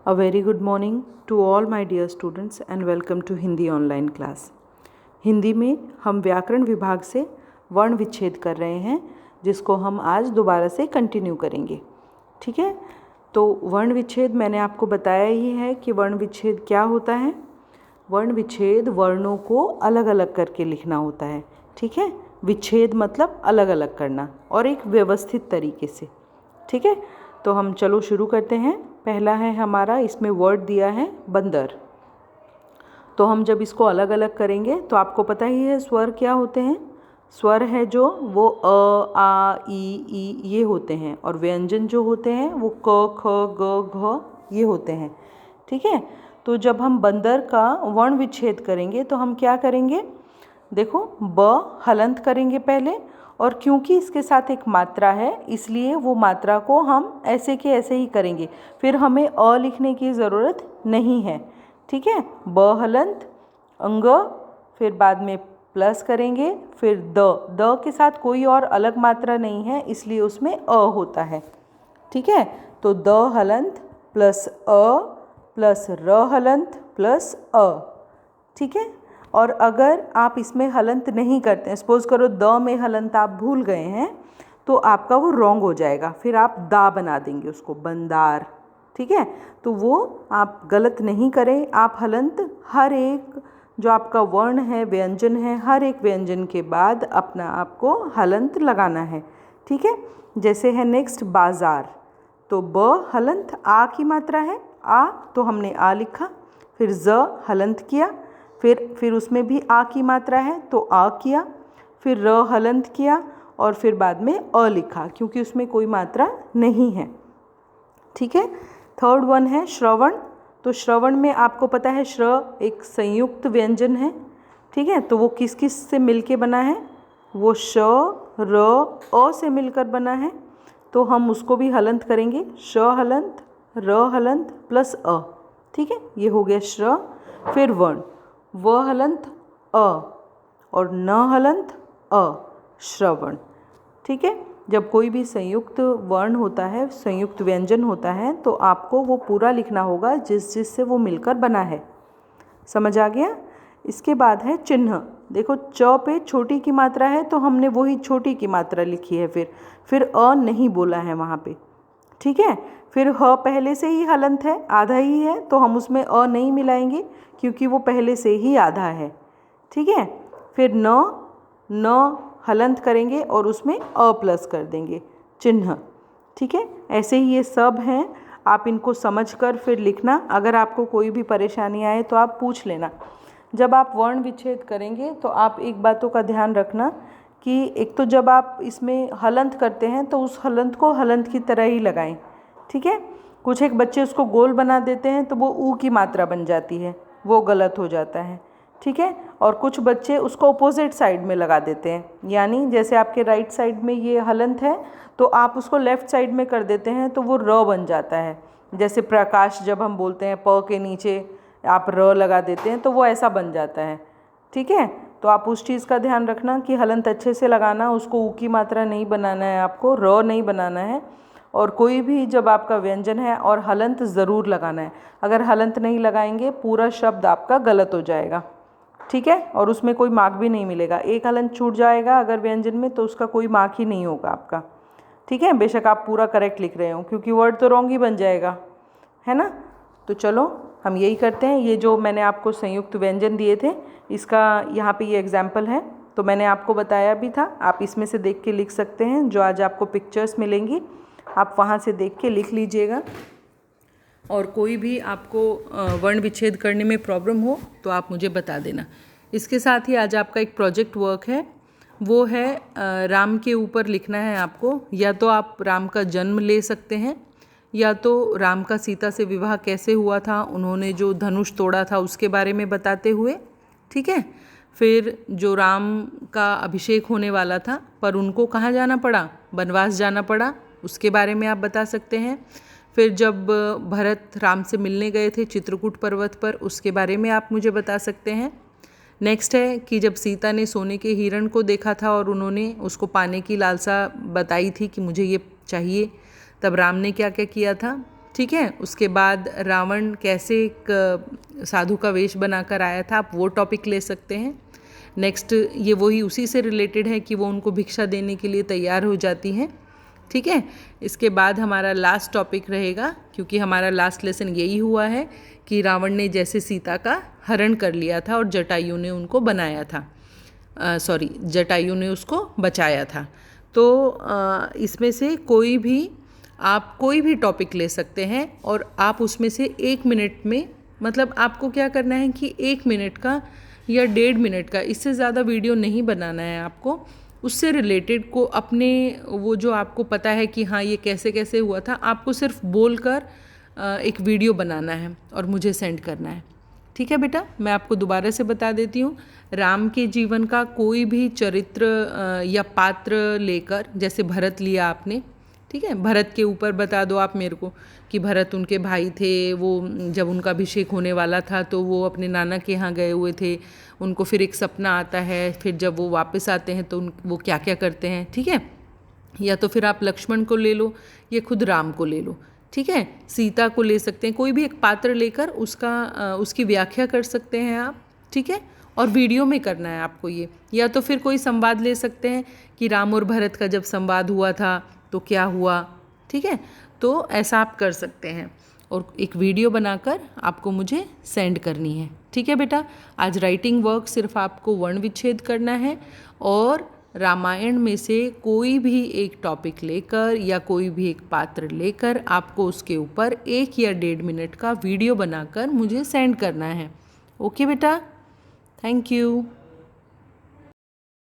A very good morning to all my dear students and welcome to Hindi online class. Hindi में हम व्याकरण विभाग से वर्ण विच्छेद कर रहे हैं, जिसको हम आज दोबारा से कंटिन्यू करेंगे। ठीक है, तो वर्ण विच्छेद मैंने आपको बताया ही है कि वर्ण विच्छेद क्या होता है। वर्ण विच्छेद वर्णों को अलग अलग करके लिखना होता है। ठीक है, विच्छेद मतलब अलग अलग करना और एक व्यवस्थित तरीके से। ठीक है, तो हम चलो शुरू करते हैं। पहला है हमारा, इसमें वर्ड दिया है बंदर। तो हम जब इसको अलग अलग करेंगे तो आपको पता ही है स्वर क्या होते हैं। स्वर है जो वो अ, आ, ई ये होते हैं, और व्यंजन जो होते हैं वो क, ख, ग, घ ये होते हैं। ठीक है, तो जब हम बंदर का वर्ण विच्छेद करेंगे तो हम क्या करेंगे, देखो ब हलंत करेंगे पहले, और क्योंकि इसके साथ एक मात्रा है इसलिए वो मात्रा को हम ऐसे के ऐसे ही करेंगे, फिर हमें अ लिखने की ज़रूरत नहीं है। ठीक है, ब हलंत अंग, फिर बाद में प्लस करेंगे, फिर द के साथ कोई और अलग मात्रा नहीं है इसलिए उसमें अ होता है। ठीक है, तो द हलंत प्लस अ प्लस र हलंत प्लस अ। ठीक है, और अगर आप इसमें हलंत नहीं करते हैं, सपोज करो द में हलंत आप भूल गए हैं, तो आपका वो रॉन्ग हो जाएगा, फिर आप दा बना देंगे उसको, बंदार। ठीक है, तो वो आप गलत नहीं करें। आप हलंत हर एक जो आपका वर्ण है, व्यंजन है, हर एक व्यंजन के बाद अपना आपको हलंत लगाना है। ठीक है, जैसे है नेक्स्ट बाज़ार, तो ब हलंत आ की मात्रा है, आ तो हमने आ लिखा, फिर ज हलंत किया, फिर उसमें भी आ की मात्रा है तो आ किया, फिर र हलंत किया, और फिर बाद में अ लिखा क्योंकि उसमें कोई मात्रा नहीं है। ठीक है, थर्ड वन है श्रवण। तो श्रवण में आपको पता है श्र एक संयुक्त व्यंजन है। ठीक है, तो वो किस किस से मिलके बना है, वो श र अ से मिलकर बना है, तो हम उसको भी हलंत करेंगे, श हलंत र हलंत प्लस अ। ठीक है, ये हो गया श्र। फिर वर्ण, व हलंत अ और न हलंत अ, श्रवण। ठीक है, जब कोई भी संयुक्त वर्ण होता है, संयुक्त व्यंजन होता है, तो आपको वो पूरा लिखना होगा जिससे वो मिलकर बना है। समझ आ गया। इसके बाद है चिन्ह। देखो च पे छोटी की मात्रा है तो हमने वही छोटी की मात्रा लिखी है, फिर अ नहीं बोला है वहाँ पे। ठीक है, फिर ह पहले से ही हलंत है, आधा ही है, तो हम उसमें अ नहीं मिलाएंगे क्योंकि वो पहले से ही आधा है। ठीक है, फिर न हलंत करेंगे और उसमें अ प्लस कर देंगे, चिन्ह। ठीक है, ऐसे ही ये सब हैं, आप इनको समझकर फिर लिखना। अगर आपको कोई भी परेशानी आए तो आप पूछ लेना। जब आप वर्ण विच्छेद करेंगे तो आप एक बातों का ध्यान रखना कि एक तो जब आप इसमें हलंत करते हैं तो उस हलंत को हलंत की तरह ही लगाएं। ठीक है, कुछ एक बच्चे उसको गोल बना देते हैं तो वो ऊ की मात्रा बन जाती है, वो गलत हो जाता है। ठीक है, और कुछ बच्चे उसको अपोजिट साइड में लगा देते हैं, यानी जैसे आपके राइट साइड में ये हलंत है तो आप उसको लेफ़्ट साइड में कर देते हैं तो वो र बन जाता है। जैसे प्रकाश जब हम बोलते हैं प के नीचे आप र लगा देते हैं तो वो ऐसा बन जाता है। ठीक है, तो आप उस चीज़ का ध्यान रखना कि हलंत अच्छे से लगाना, उसको ऊ की मात्रा नहीं बनाना है, आपको र नहीं बनाना है। और कोई भी जब आपका व्यंजन है और हलंत ज़रूर लगाना है, अगर हलंत नहीं लगाएंगे पूरा शब्द आपका गलत हो जाएगा। ठीक है, और उसमें कोई मार्क भी नहीं मिलेगा। एक हलंत छूट जाएगा अगर व्यंजन में तो उसका कोई मार्क ही नहीं होगा आपका। ठीक है, बेशक आप पूरा करेक्ट लिख रहे हो क्योंकि वर्ड तो रॉन्ग ही बन जाएगा, है ना। तो चलो हम यही करते हैं। ये जो मैंने आपको संयुक्त व्यंजन दिए थे, इसका यहाँ पे ये एग्जाम्पल है, तो मैंने आपको बताया भी था, आप इसमें से देख के लिख सकते हैं। जो आज आपको पिक्चर्स मिलेंगी आप वहाँ से देख के लिख लीजिएगा। और कोई भी आपको वर्ण विच्छेद करने में प्रॉब्लम हो तो आप मुझे बता देना। इसके साथ ही आज आपका एक प्रोजेक्ट वर्क है, वो है राम के ऊपर लिखना है आपको। या तो आप राम का जन्म ले सकते हैं, या तो राम का सीता से विवाह कैसे हुआ था, उन्होंने जो धनुष तोड़ा था उसके बारे में बताते हुए। ठीक है, फिर जो राम का अभिषेक होने वाला था पर उनको कहाँ जाना पड़ा, वनवास जाना पड़ा, उसके बारे में आप बता सकते हैं। फिर जब भरत राम से मिलने गए थे चित्रकूट पर्वत पर, उसके बारे में आप मुझे बता सकते हैं। नेक्स्ट है कि जब सीता ने सोने के हिरण को देखा था और उन्होंने उसको पाने की लालसा बताई थी कि मुझे ये चाहिए, तब राम ने क्या क्या किया था। ठीक है। उसके बाद रावण कैसे एक साधु का वेश बनाकर आया था, आप वो टॉपिक ले सकते हैं। नेक्स्ट ये वही उसी से रिलेटेड है कि वो उनको भिक्षा देने के लिए तैयार हो जाती हैं, ठीक है। इसके बाद हमारा लास्ट टॉपिक रहेगा, क्योंकि हमारा लास्ट लेसन यही हुआ है कि रावण ने जैसे सीता का हरण कर लिया था और जटायु ने उनको बनाया था, जटायु ने उसको बचाया था। तो इसमें से आप कोई भी टॉपिक ले सकते हैं और आप उसमें से 1 मिनट में, मतलब आपको क्या करना है कि 1 मिनट का या 1.5 मिनट का, इससे ज़्यादा वीडियो नहीं बनाना है आपको। उससे रिलेटेड को अपने वो जो आपको पता है कि हाँ ये कैसे कैसे हुआ था, आपको सिर्फ बोलकर एक वीडियो बनाना है और मुझे सेंड करना है, ठीक है बेटा। मैं आपको दोबारा से बता देती हूँ, राम के जीवन का कोई भी चरित्र या पात्र लेकर, जैसे भरत लिया आपने, ठीक है, भरत के ऊपर बता दो आप मेरे को कि भरत उनके भाई थे, वो जब उनका अभिषेक होने वाला था तो वो अपने नाना के यहाँ गए हुए थे, उनको फिर एक सपना आता है, फिर जब वो वापस आते हैं तो वो क्या क्या करते हैं, ठीक है। या तो फिर आप लक्ष्मण को ले लो या खुद राम को ले लो, ठीक है। सीता को ले सकते हैं, कोई भी एक पात्र लेकर उसकी व्याख्या कर सकते हैं आप, ठीक है। और वीडियो में करना है आपको ये। या तो फिर कोई संवाद ले सकते हैं कि राम और भरत का जब संवाद हुआ था तो क्या हुआ, ठीक है। तो ऐसा आप कर सकते हैं और एक वीडियो बनाकर आपको मुझे सेंड करनी है, ठीक है बेटा। आज राइटिंग वर्क सिर्फ आपको वर्ण विच्छेद करना है और रामायण में से कोई भी एक टॉपिक लेकर या कोई भी एक पात्र लेकर आपको उसके ऊपर 1 या 1.5 मिनट का वीडियो बनाकर मुझे सेंड करना है। ओके बेटा, थैंक यू।